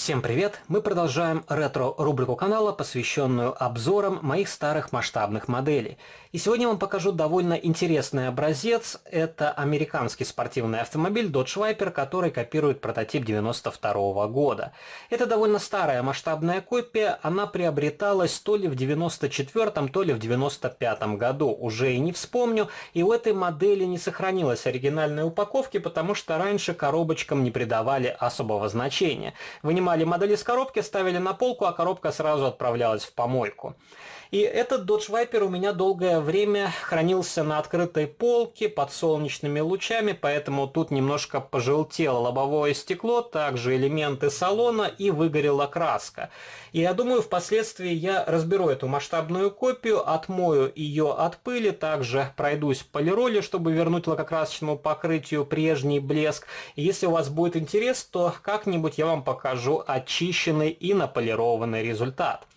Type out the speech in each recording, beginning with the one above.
Всем привет! Мы продолжаем ретро-рубрику канала, посвященную обзорам моих старых масштабных моделей. И сегодня я вам покажу довольно интересный образец. Это американский спортивный автомобиль Dodge Viper, который копирует прототип 92 года. Это довольно старая масштабная копия, она приобреталась то ли в 94-м, то ли в 95-м году, уже и не вспомню. И у этой модели не сохранилось оригинальной упаковки, потому что раньше коробочкам не придавали особого значения. Вынимали модель из коробки, ставили на полку, а коробка сразу отправлялась в помойку. И этот Dodge Viper у меня долгое время хранился на открытой полке под солнечными лучами, поэтому тут немножко пожелтело лобовое стекло, также элементы салона и выгорела краска. И я думаю, впоследствии я разберу эту масштабную копию, отмою ее от пыли, также пройдусь по полиролью, чтобы вернуть лакокрасочному покрытию прежний блеск. И если у вас будет интерес, то как-нибудь я вам покажу очищенный и наполированный результат.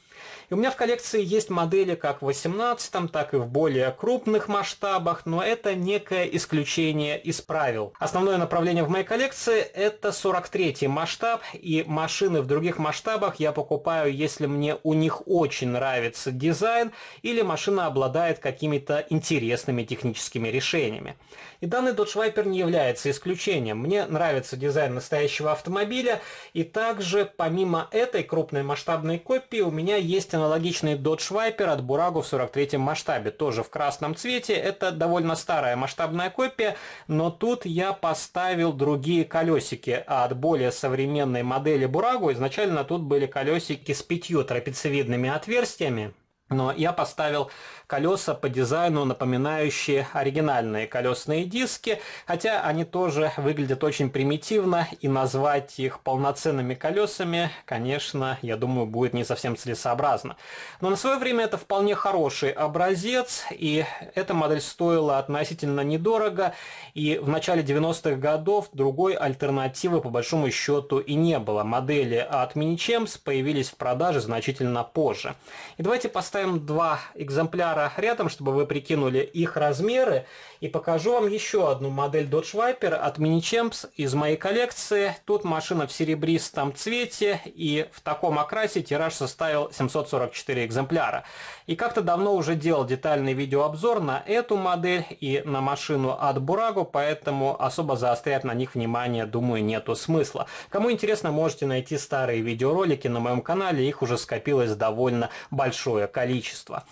И у меня в коллекции есть модели как в 18-м, так и в более крупных масштабах, но это некое исключение из правил. Основное направление в моей коллекции это 43-й масштаб, и машины в других масштабах я покупаю, если мне у них очень нравится дизайн или машина обладает какими-то интересными техническими решениями. И данный Dodge Viper не является исключением. Мне нравится дизайн настоящего автомобиля, и также помимо этой крупной масштабной копии у меня есть аналогичный Dodge Viper от Burago в 43-м масштабе, тоже в красном цвете. Это довольно старая масштабная копия, но тут я поставил другие колесики от более современной модели Burago. Изначально тут были колесики с 5 трапециевидными отверстиями. Но я поставил колеса по дизайну, напоминающие оригинальные колесные диски, хотя они тоже выглядят очень примитивно, и назвать их полноценными колесами, конечно, я думаю, будет не совсем целесообразно. Но на свое время это вполне хороший образец, и эта модель стоила относительно недорого, и в начале 90-х годов другой альтернативы по большому счету и не было. Модели от Mini-Champs появились в продаже значительно позже. И давайте поставим два экземпляра рядом, чтобы вы прикинули их размеры, и покажу вам еще одну модель Dodge Viper от Mini-Champs из моей коллекции. Тут машина в серебристом цвете, и в таком окрасе тираж составил 744 экземпляра. И как-то давно уже делал детальный видеообзор на эту модель и на машину от Burago, поэтому особо заострять на них внимание, думаю, нету смысла. Кому интересно, можете найти старые видеоролики на моем канале, их уже скопилось довольно большое количество.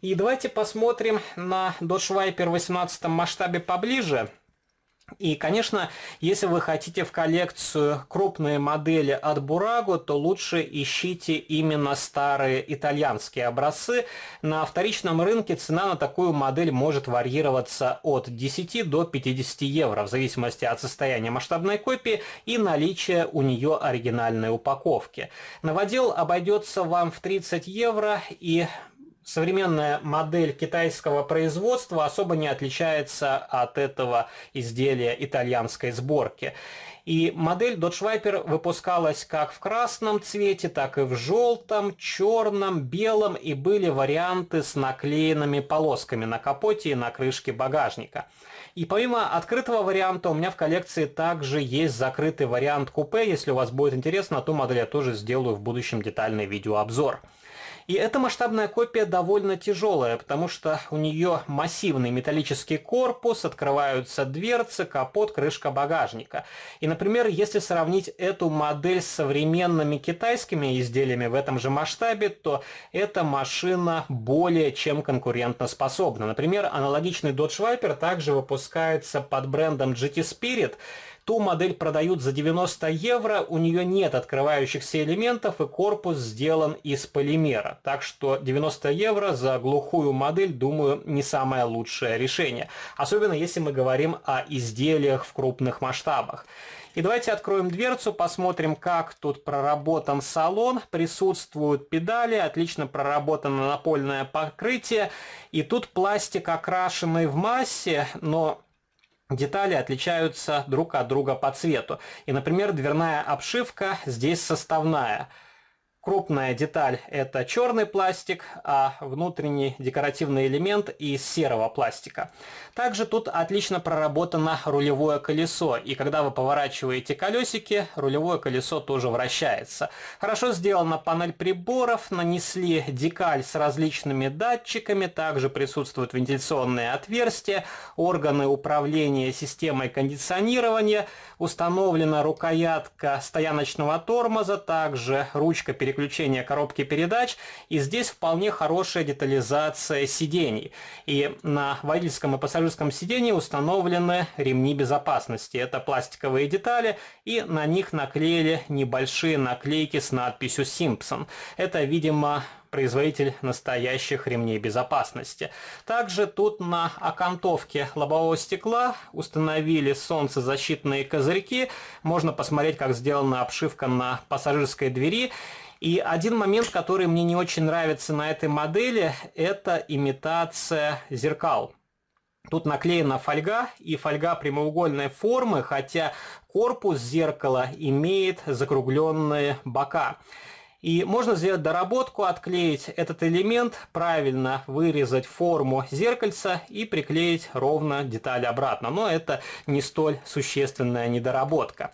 И давайте посмотрим на Dodge Viper в 18 масштабе поближе. И, конечно, если вы хотите в коллекцию крупные модели от Burago, то лучше ищите именно старые итальянские образцы. На вторичном рынке цена на такую модель может варьироваться от 10 до 50 евро, в зависимости от состояния масштабной копии и наличия у нее оригинальной упаковки. Новодел обойдется вам в 30 евро, и современная модель китайского производства особо не отличается от этого изделия итальянской сборки. И модель Dodge Viper выпускалась как в красном цвете, так и в желтом, черном, белом, и были варианты с наклеенными полосками на капоте и на крышке багажника. И помимо открытого варианта у меня в коллекции также есть закрытый вариант купе. Если у вас будет интересно, ту модель я тоже сделаю в будущем детальный видеообзор. И эта масштабная копия довольно тяжелая, потому что у нее массивный металлический корпус, открываются дверцы, капот, крышка багажника. И, например, если сравнить эту модель с современными китайскими изделиями в этом же масштабе, то эта машина более чем конкурентоспособна. Например, аналогичный Dodge Viper также выпускается под брендом GT Spirit. Ту модель продают за 90 евро, у нее нет открывающихся элементов и корпус сделан из полимера. Так что 90 евро за глухую модель, думаю, не самое лучшее решение. Особенно если мы говорим о изделиях в крупных масштабах. И давайте откроем дверцу, посмотрим, как тут проработан салон. Присутствуют педали, отлично проработано напольное покрытие. И тут пластик окрашенный в массе, но детали отличаются друг от друга по цвету. И, например, дверная обшивка здесь составная. Крупная деталь – это черный пластик, а внутренний декоративный элемент из серого пластика. Также тут отлично проработано рулевое колесо, и когда вы поворачиваете колесики, рулевое колесо тоже вращается. Хорошо сделана панель приборов, нанесли декаль с различными датчиками, также присутствуют вентиляционные отверстия, органы управления системой кондиционирования, установлена рукоятка стояночного тормоза, также ручка переключения коробки передач, и здесь вполне хорошая детализация сидений. И на водительском и пассажирском сидении установлены ремни безопасности. Это пластиковые детали, и на них наклеили небольшие наклейки с надписью «Simpson». Это, видимо, производитель настоящих ремней безопасности. Также тут на окантовке лобового стекла установили солнцезащитные козырьки. Можно посмотреть, как сделана обшивка на пассажирской двери. И один момент, который мне не очень нравится на этой модели, это имитация зеркал. Тут наклеена фольга, и фольга прямоугольной формы, хотя корпус зеркала имеет закругленные бока. И можно сделать доработку, отклеить этот элемент, правильно вырезать форму зеркальца и приклеить ровно деталь обратно. Но это не столь существенная недоработка.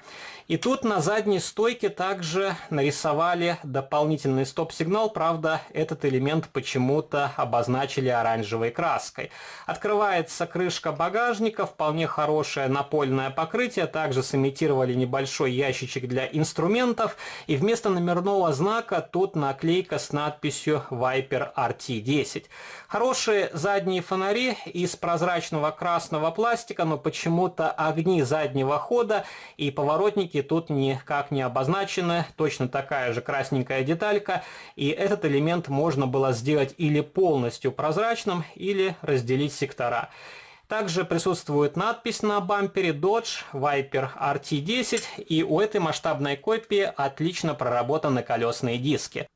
И тут на задней стойке также нарисовали дополнительный стоп-сигнал, правда, этот элемент почему-то обозначили оранжевой краской. Открывается крышка багажника, вполне хорошее напольное покрытие, также сымитировали небольшой ящичек для инструментов, и вместо номерного знака тут наклейка с надписью Viper RT10. Хорошие задние фонари из прозрачного красного пластика, но почему-то огни заднего хода и поворотники тут никак не обозначены. Точно такая же красненькая деталька, и этот элемент можно было сделать или полностью прозрачным, или разделить сектора. Также присутствует надпись на бампере Dodge Viper RT10, и у этой масштабной копии отлично проработаны колесные диски.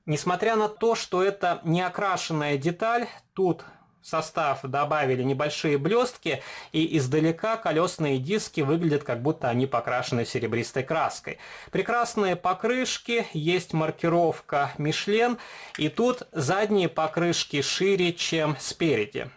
Несмотря на то, что это не окрашенная деталь, тут в состав добавили небольшие блестки, и издалека колесные диски выглядят, как будто они покрашены серебристой краской. Прекрасные покрышки, есть маркировка Michelin, и тут задние покрышки шире, чем спереди.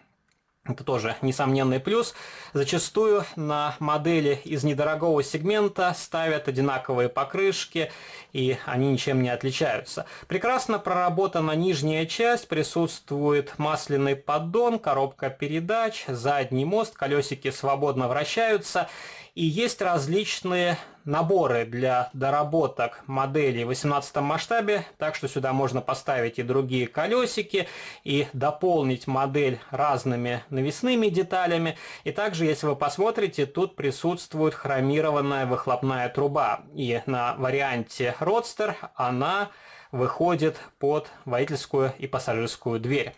Это тоже несомненный плюс. Зачастую на модели из недорогого сегмента ставят одинаковые покрышки, и они ничем не отличаются. Прекрасно проработана нижняя часть, присутствует масляный поддон, коробка передач, задний мост, колесики свободно вращаются. И есть различные наборы для доработок моделей в 18 масштабе, так что сюда можно поставить и другие колесики, и дополнить модель разными навесными деталями. И также, если вы посмотрите, тут присутствует хромированная выхлопная труба. И на варианте Roadster она выходит под водительскую и пассажирскую дверь.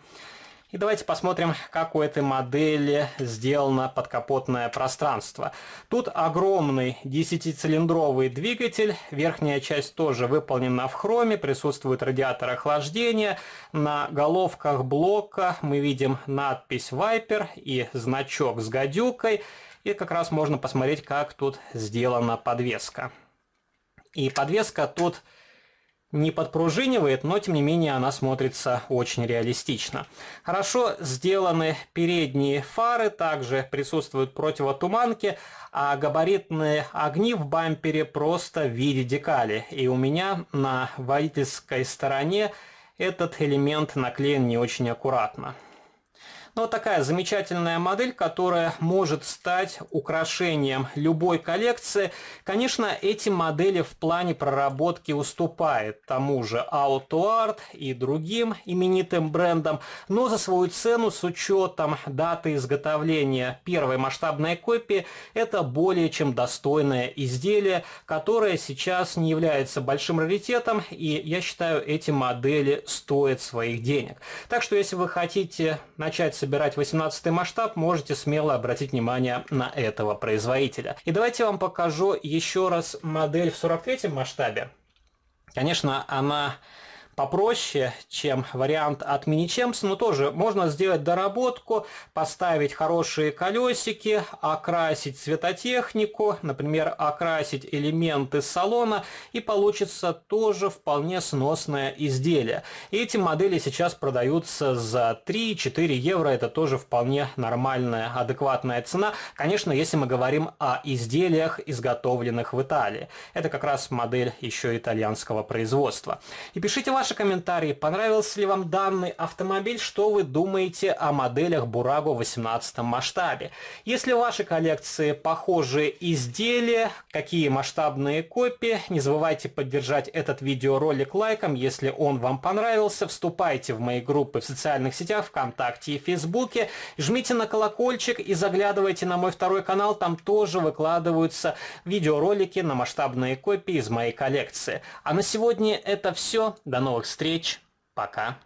И давайте посмотрим, как у этой модели сделано подкапотное пространство. Тут огромный 10-цилиндровый двигатель, верхняя часть тоже выполнена в хроме, присутствует радиатор охлаждения. На головках блока мы видим надпись Viper и значок с гадюкой. И как раз можно посмотреть, как тут сделана подвеска. И подвеска тут не подпружинивает, но тем не менее она смотрится очень реалистично. Хорошо сделаны передние фары, также присутствуют противотуманки, а габаритные огни в бампере просто в виде декали. И у меня на водительской стороне этот элемент наклеен не очень аккуратно. Но вот такая замечательная модель, которая может стать украшением любой коллекции. Конечно, эти модели в плане проработки уступают тому же AutoArt и другим именитым брендам, но за свою цену с учетом даты изготовления первой масштабной копии это более чем достойное изделие, которое сейчас не является большим раритетом, и я считаю, эти модели стоят своих денег. Так что если вы хотите начать собирать 18 масштаб, можете смело обратить внимание на этого производителя. И давайте я вам покажу еще раз модель в 43 масштабе. Конечно, она попроще, чем вариант от Mini-Champs, но тоже можно сделать доработку, поставить хорошие колесики, окрасить цветотехнику, например, окрасить элементы салона, и получится тоже вполне сносное изделие. И эти модели сейчас продаются за 3-4 евро, это тоже вполне нормальная, адекватная цена. Конечно, если мы говорим о изделиях, изготовленных в Италии. Это как раз модель еще итальянского производства. И пишите ваши комментарии, понравился ли вам данный автомобиль, что вы думаете о моделях Burago в 18 масштабе. Если в вашей коллекции похожие изделия, какие масштабные копии, не забывайте поддержать этот видеоролик лайком, если он вам понравился. Вступайте в мои группы в социальных сетях, ВКонтакте и Фейсбуке, жмите на колокольчик и заглядывайте на мой второй канал, там тоже выкладываются видеоролики на масштабные копии из моей коллекции. А на сегодня это все. До новых встреч. Пока.